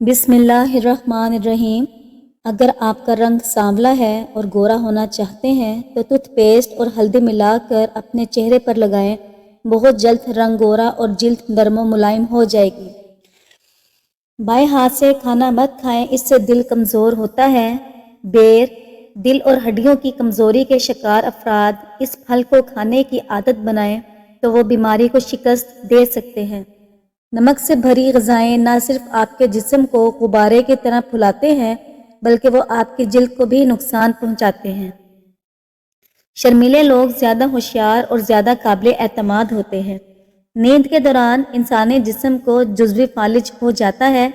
بسم اللہ الرحمن الرحیم۔ اگر آپ کا رنگ سانولا ہے اور گورا ہونا چاہتے ہیں تو ٹوتھ پیسٹ اور ہلدی ملا کر اپنے چہرے پر لگائیں۔ بہت جلد رنگ گورا اور جلد نرم و ملائم ہو جائے گی۔ بائیں ہاتھ سے کھانا مت کھائیں، اس سے دل کمزور ہوتا ہے۔ بیر، دل اور ہڈیوں کی کمزوری کے شکار افراد اس پھل کو کھانے کی عادت بنائیں تو وہ بیماری کو شکست دے سکتے ہیں۔ نمک سے بھری غذائیں نہ صرف آپ کے جسم کو غبارے کی طرح پھلاتے ہیں بلکہ وہ آپ کی جلد کو بھی نقصان پہنچاتے ہیں۔ شرمیلے لوگ زیادہ ہوشیار اور زیادہ قابل اعتماد ہوتے ہیں۔ نیند کے دوران انسانی جسم کو جزوی فالج ہو جاتا ہے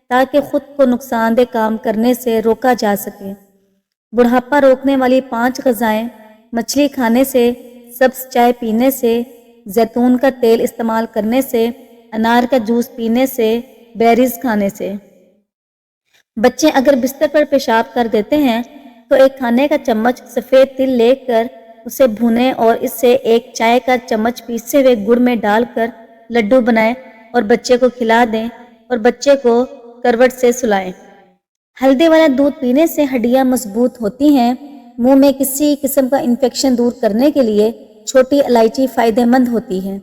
تاکہ خود کو نقصان دہ کام کرنے سے روکا جا سکے۔ بڑھاپا روکنے والی 5 غذائیں: مچھلی کھانے سے، سبز چائے پینے سے، زیتون کا تیل استعمال کرنے سے، انار کا جوس پینے سے، بیریز کھانے سے۔ بچے اگر بستر پر پیشاب کر دیتے ہیں تو ایک کھانے کا چمچ سفید تل لے کر اسے بھونیں اور اس سے ایک چائے کا چمچ پیسے ہوئے گڑ میں ڈال کر لڈو بنائیں اور بچے کو کھلا دیں اور بچے کو کروٹ سے سلائیں۔ ہلدی والا دودھ پینے سے ہڈیاں مضبوط ہوتی ہیں۔ منہ میں کسی قسم کا انفیکشن دور کرنے کے لیے چھوٹی الائچی فائدہ مند ہوتی ہے۔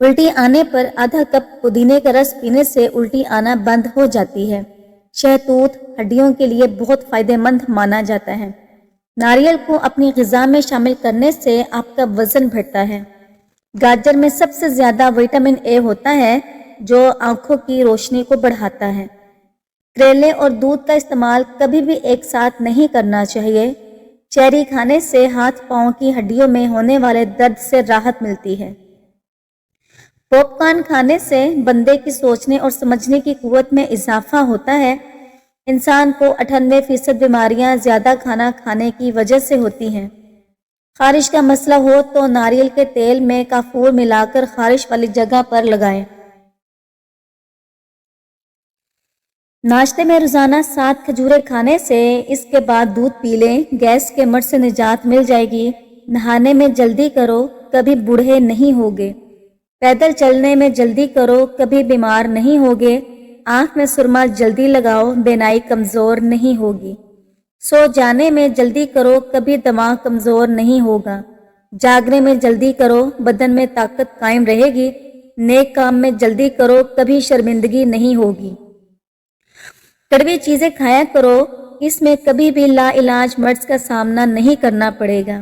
الٹی آنے پر آدھا کپ پودینے کا رس پینے سے الٹی آنا بند ہو جاتی ہے۔ شہتوت ہڈیوں کے لیے بہت فائدہ مند مانا جاتا ہے۔ ناریل کو اپنی غذا میں شامل کرنے سے آپ کا وزن بڑھتا ہے۔ گاجر میں سب سے زیادہ وٹامن اے ہوتا ہے جو آنکھوں کی روشنی کو بڑھاتا ہے۔ کریلے اور دودھ کا استعمال کبھی بھی ایک ساتھ نہیں کرنا چاہیے۔ چیری کھانے سے ہاتھ پاؤں کی ہڈیوں میں ہونے والے درد سے راحت ملتی ہے۔ پاپ کارن کھانے سے بندے کی سوچنے اور سمجھنے کی قوت میں اضافہ ہوتا ہے۔ انسان کو 98% بیماریاں زیادہ کھانا کھانے کی وجہ سے ہوتی ہیں۔ خارش کا مسئلہ ہو تو ناریل کے تیل میں کافور ملا کر خارش والی جگہ پر لگائیں۔ ناشتے میں روزانہ 7 کھجوریں کھانے سے اس کے بعد دودھ پی لیں، گیس کے مر سے نجات مل جائے گی۔ نہانے میں جلدی کرو، کبھی بوڑھے نہیں ہوگے۔ پیدل چلنے میں جلدی کرو، کبھی بیمار نہیں ہوگے۔ آنکھ میں سرما جلدی لگاؤ، بینائی کمزور نہیں ہوگی۔ سو جانے میں جلدی کرو، کبھی دماغ کمزور نہیں ہوگا۔ جاگنے میں جلدی کرو، بدن میں طاقت قائم رہے گی۔ نیک کام میں جلدی کرو، کبھی شرمندگی نہیں ہوگی۔ کڑوی چیزیں کھایا کرو، اس میں کبھی بھی لا علاج مرض کا سامنا نہیں کرنا پڑے گا۔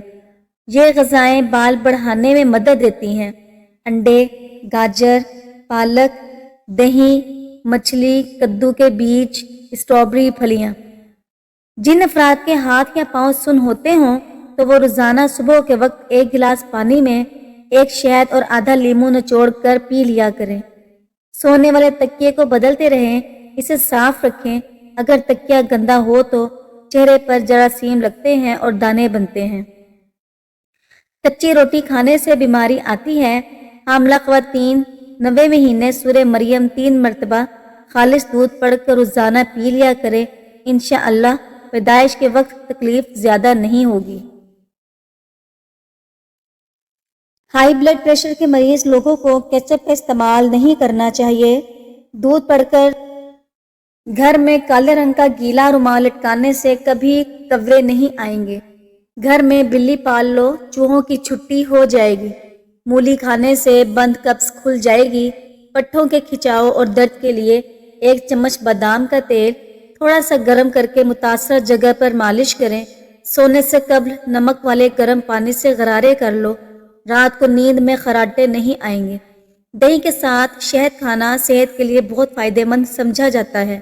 یہ غذائیں بال بڑھانے میں مدد دیتی ہیں۔ انڈے، گاجر، پالک، دہی، مچھلی، کدو کے بیج، اسٹرابری پھلیاں۔ جن افراد کے ہاتھ یا پاؤں سن ہوتے ہوں تو وہ روزانہ صبح کے وقت 1 گلاس پانی میں 1 شہد اور آدھا لیموں نچوڑ کر پی لیا کریں۔ سونے والے تکیے کو بدلتے رہیں، اسے صاف رکھیں۔ اگر تکیہ گندا ہو تو چہرے پر جراثیم لگتے ہیں اور دانے بنتے ہیں۔ کچی روٹی کھانے سے بیماری آتی ہے۔ حاملہ خواتین 9ویں مہینے سورہ مریم 3 مرتبہ خالص دودھ پڑھ کر روزانہ پی لیا کرے۔ انشاءاللہ پیدائش کے وقت تکلیف زیادہ نہیں ہوگی۔ ہائی بلڈ پریشر کے مریض لوگوں کو کیچپ کا استعمال نہیں کرنا چاہیے۔ دودھ پڑھ کر گھر میں کالے رنگ کا گیلا رومال لٹکانے سے کبھی کوے نہیں آئیں گے۔ گھر میں بلی پال لو، چوہوں کی چھٹی ہو جائے گی۔ مولی کھانے سے بند قبض کھل جائے گی۔ پٹھوں کے کھچاؤ اور درد کے لیے 1 چمچ بادام کا تیل تھوڑا سا گرم کر کے متاثرہ جگہ پر مالش کریں۔ سونے سے قبل نمک والے گرم پانی سے غرارے کر لو، رات کو نیند میں خراٹے نہیں آئیں گے۔ دہی کے ساتھ شہد کھانا صحت کے لیے بہت فائدہ مند سمجھا جاتا ہے۔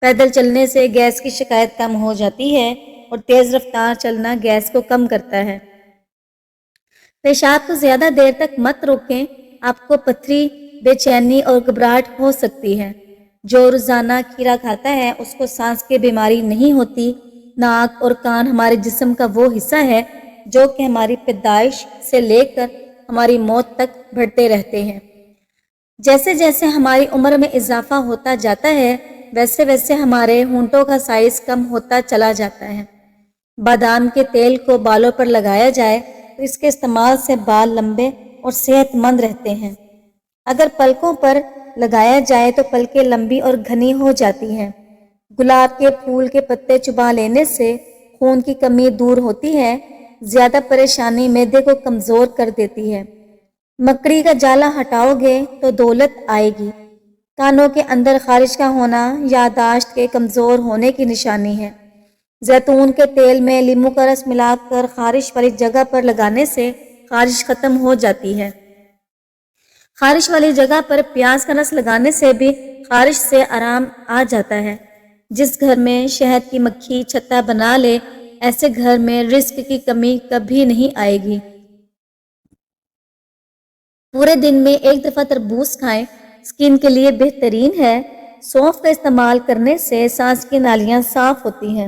پیدل چلنے سے گیس کی شکایت کم ہو جاتی ہے اور تیز رفتار چلنا گیس کو کم کرتا ہے۔ پیشاب کو زیادہ دیر تک مت روکیں، آپ کو پتھری، بے چینی اور گھبراہٹ ہو سکتی ہے۔ جو روزانہ کھیرا کھاتا ہے اس کو سانس کی بیماری نہیں ہوتی۔ ناک اور کان ہمارے جسم کا وہ حصہ ہے جو کہ ہماری پیدائش سے لے کر ہماری موت تک بڑھتے رہتے ہیں۔ جیسے جیسے ہماری عمر میں اضافہ ہوتا جاتا ہے ویسے ویسے ہمارے ہونٹوں کا سائز کم ہوتا چلا جاتا ہے۔ بادام کے تیل کو بالوں پر لگایا جائے تو اس کے استعمال سے بال لمبے اور صحت مند رہتے ہیں۔ اگر پلکوں پر لگایا جائے تو پلکیں لمبی اور گھنی ہو جاتی ہیں۔ گلاب کے پھول کے پتے چبا لینے سے خون کی کمی دور ہوتی ہے۔ زیادہ پریشانی معدے کو کمزور کر دیتی ہے۔ مکڑی کا جالا ہٹاؤ گے تو دولت آئے گی۔ کانوں کے اندر خارش کا ہونا یادداشت کے کمزور ہونے کی نشانی ہے۔ زیتون کے تیل میں لیموں کا رس ملا کر خارش والی جگہ پر لگانے سے خارش ختم ہو جاتی ہے۔ خارش والی جگہ پر پیاز کا رس لگانے سے بھی خارش سے آرام آ جاتا ہے۔ جس گھر میں شہد کی مکھی چھتا بنا لے، ایسے گھر میں رزق کی کمی کبھی نہیں آئے گی۔ پورے دن میں ایک دفعہ تربوز کھائیں، اسکن کے لیے بہترین ہے۔ سونف کا استعمال کرنے سے سانس کی نالیاں صاف ہوتی ہیں۔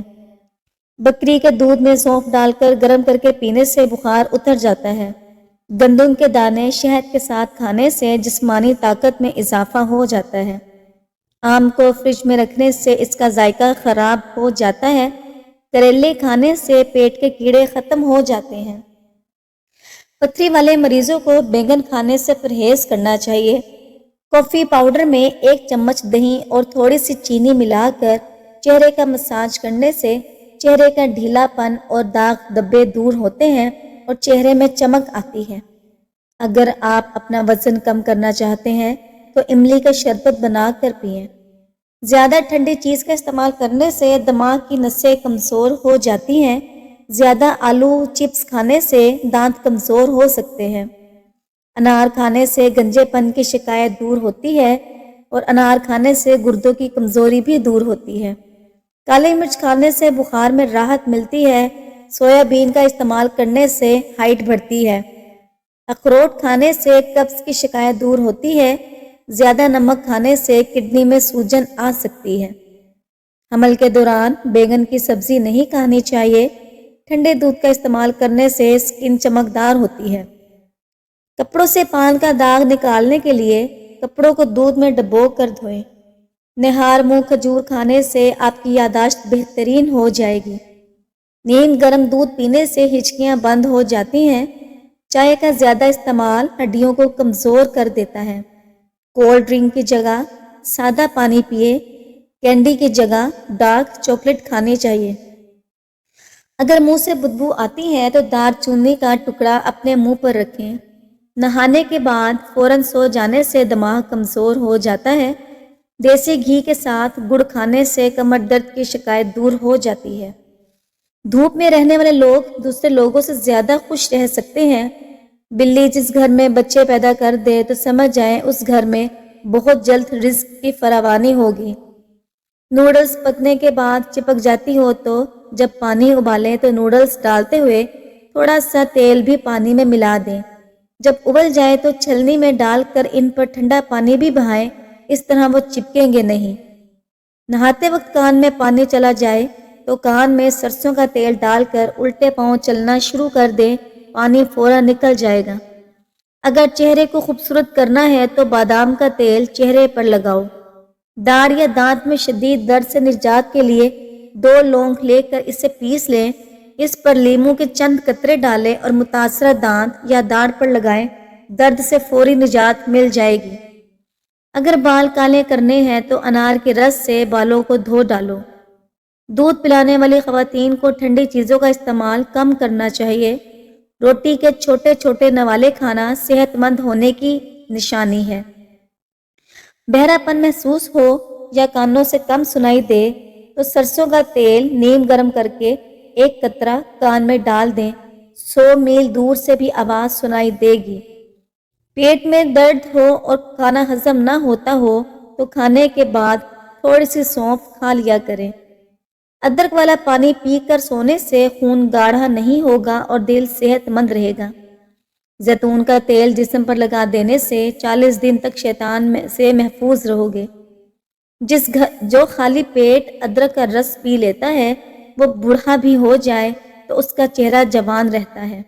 بکری کے دودھ میں سونف ڈال کر گرم کر کے پینے سے بخار اتر جاتا ہے۔ گندم کے دانے شہد کے ساتھ کھانے سے جسمانی طاقت میں اضافہ ہو جاتا ہے۔ آم کو فریج میں رکھنے سے اس کا ذائقہ خراب ہو جاتا ہے۔ کریلے کھانے سے پیٹ کے کیڑے ختم ہو جاتے ہیں۔ پتھری والے مریضوں کو بیگن کھانے سے پرہیز کرنا چاہیے۔ کافی پاؤڈر میں 1 چمچ دہی اور تھوڑی سی چینی ملا کر چہرے کا مساج کرنے سے چہرے کا ڈھیلا پن اور داغ دھبے دور ہوتے ہیں اور چہرے میں چمک آتی ہے۔ اگر آپ اپنا وزن کم کرنا چاہتے ہیں تو املی کا شربت بنا کر پئیں۔ زیادہ ٹھنڈی چیز کا استعمال کرنے سے دماغ کی نسیں کمزور ہو جاتی ہیں۔ زیادہ آلو چپس کھانے سے دانت کمزور ہو سکتے ہیں۔ انار کھانے سے گنجے پن کی شکایت دور ہوتی ہے اور انار کھانے سے گردوں کی کمزوری بھی دور ہوتی ہے۔ کالی مرچ کھانے سے بخار میں راحت ملتی ہے۔ سویابین کا استعمال کرنے سے ہائٹ بڑھتی ہے۔ اخروٹ کھانے سے قبض کی شکایت دور ہوتی ہے۔ زیادہ نمک کھانے سے کڈنی میں سوجن آ سکتی ہے۔ حمل کے دوران بیگن کی سبزی نہیں کھانی چاہیے۔ ٹھنڈے دودھ کا استعمال کرنے سے اسکن چمکدار ہوتی ہے۔ کپڑوں سے پان کا داغ نکالنے کے لیے کپڑوں کو دودھ میں ڈبو کر دھوئیں۔ نہار منہ کھجور کھانے سے آپ کی یادداشت بہترین ہو جائے گی۔ نیم گرم دودھ پینے سے ہچکیاں بند ہو جاتی ہیں۔ چائے کا زیادہ استعمال ہڈیوں کو کمزور کر دیتا ہے۔ کولڈ ڈرنک کی جگہ سادہ پانی پیے۔ کینڈی کی جگہ ڈارک چاکلیٹ کھانی چاہیے۔ اگر منہ سے بدبو آتی ہے تو دار چینی کا ٹکڑا اپنے منہ پر رکھیں۔ نہانے کے بعد فوراً سو جانے سے دماغ کمزور ہو جاتا ہے۔ دیسی گھی کے ساتھ گڑ کھانے سے کمر درد کی شکایت دور ہو جاتی ہے۔ دھوپ میں رہنے والے لوگ دوسرے لوگوں سے زیادہ خوش رہ سکتے ہیں۔ بلی جس گھر میں بچے پیدا کر دے تو سمجھ جائیں اس گھر میں بہت جلد رزق کی فراوانی ہوگی۔ نوڈلز پکنے کے بعد چپک جاتی ہو تو جب پانی ابالیں تو نوڈلز ڈالتے ہوئے تھوڑا سا تیل بھی پانی میں ملا دیں۔ جب ابل جائے تو چھلنی میں ڈال کر ان پر ٹھنڈا پانی بھی بہائیں، اس طرح وہ چپکیں گے نہیں۔ نہاتے وقت کان میں پانی چلا جائے تو کان میں سرسوں کا تیل ڈال کر الٹے پاؤں چلنا شروع کر دیں، پانی فوراً نکل جائے گا۔ اگر چہرے کو خوبصورت کرنا ہے تو بادام کا تیل چہرے پر لگاؤ۔ داڑھ یا دانت میں شدید درد سے نجات کے لیے 2 لونگ لے کر اسے پیس لیں، اس پر لیموں کے چند قطرے ڈالیں اور متاثرہ دانت یا داڑھ پر لگائیں، درد سے فوری نجات مل جائے گی۔ اگر بال کالے کرنے ہیں تو انار کے رس سے بالوں کو دھو ڈالو۔ دودھ پلانے والی خواتین کو ٹھنڈی چیزوں کا استعمال کم کرنا چاہیے۔ روٹی کے چھوٹے چھوٹے نوالے کھانا صحت مند ہونے کی نشانی ہے۔ بہرا پن محسوس ہو یا کانوں سے کم سنائی دے تو سرسوں کا تیل نیم گرم کر کے 1 قطرہ کان میں ڈال دیں، 100 میل دور سے بھی آواز سنائی دے گی۔ پیٹ میں درد ہو اور کھانا ہضم نہ ہوتا ہو تو کھانے کے بعد تھوڑی سی سونف کھا لیا کریں۔ ادرک والا پانی پی کر سونے سے خون گاڑھا نہیں ہوگا اور دل صحت مند رہے گا۔ زیتون کا تیل جسم پر لگا دینے سے 40 دن تک شیطان سے محفوظ رہو گے۔ جو خالی پیٹ ادرک کا رس پی لیتا ہے وہ بوڑھا بھی ہو جائے تو اس کا چہرہ جوان رہتا ہے۔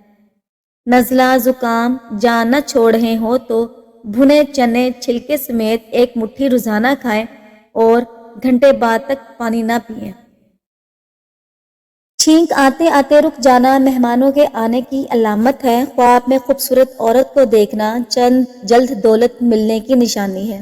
نزلہ زکام جان نہ چھوڑ رہے ہو تو بھنے چنے چھلکے سمیت 1 مٹھی روزانہ کھائیں اور گھنٹے بعد تک پانی نہ پئیں۔ چھینک آتے آتے رک جانا مہمانوں کے آنے کی علامت ہے۔ خواب میں خوبصورت عورت کو دیکھنا جلد دولت ملنے کی نشانی ہے۔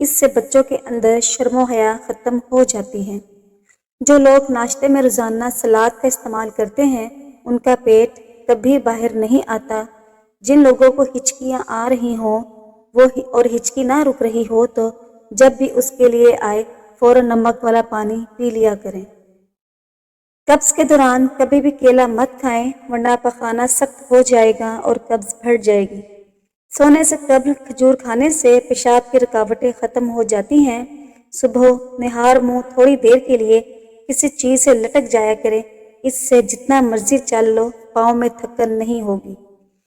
اس سے بچوں کے اندر شرم و حیا ختم ہو جاتی ہے۔ جو لوگ ناشتے میں روزانہ سلاد کا استعمال کرتے ہیں ان کا پیٹ کبھی باہر نہیں آتا۔ جن لوگوں کو ہچکیاں آ رہی ہوں اور ہچکی نہ رک رہی ہو تو جب بھی اس کے لیے آئے فوراً نمک والا پانی پی لیا کریں۔ قبض کے دوران کبھی بھی کیلا مت کھائیں ورنہ پخانہ سخت ہو جائے گا اور قبض بڑھ جائے گی۔ سونے سے قبل کھجور کھانے سے پیشاب کی رکاوٹیں ختم ہو جاتی ہیں۔ صبح نہار منہ تھوڑی دیر کے لیے کسی چیز سے لٹک جایا کرے، اس سے جتنا مرضی چل لو پاؤں میں تھکن نہیں ہوگی۔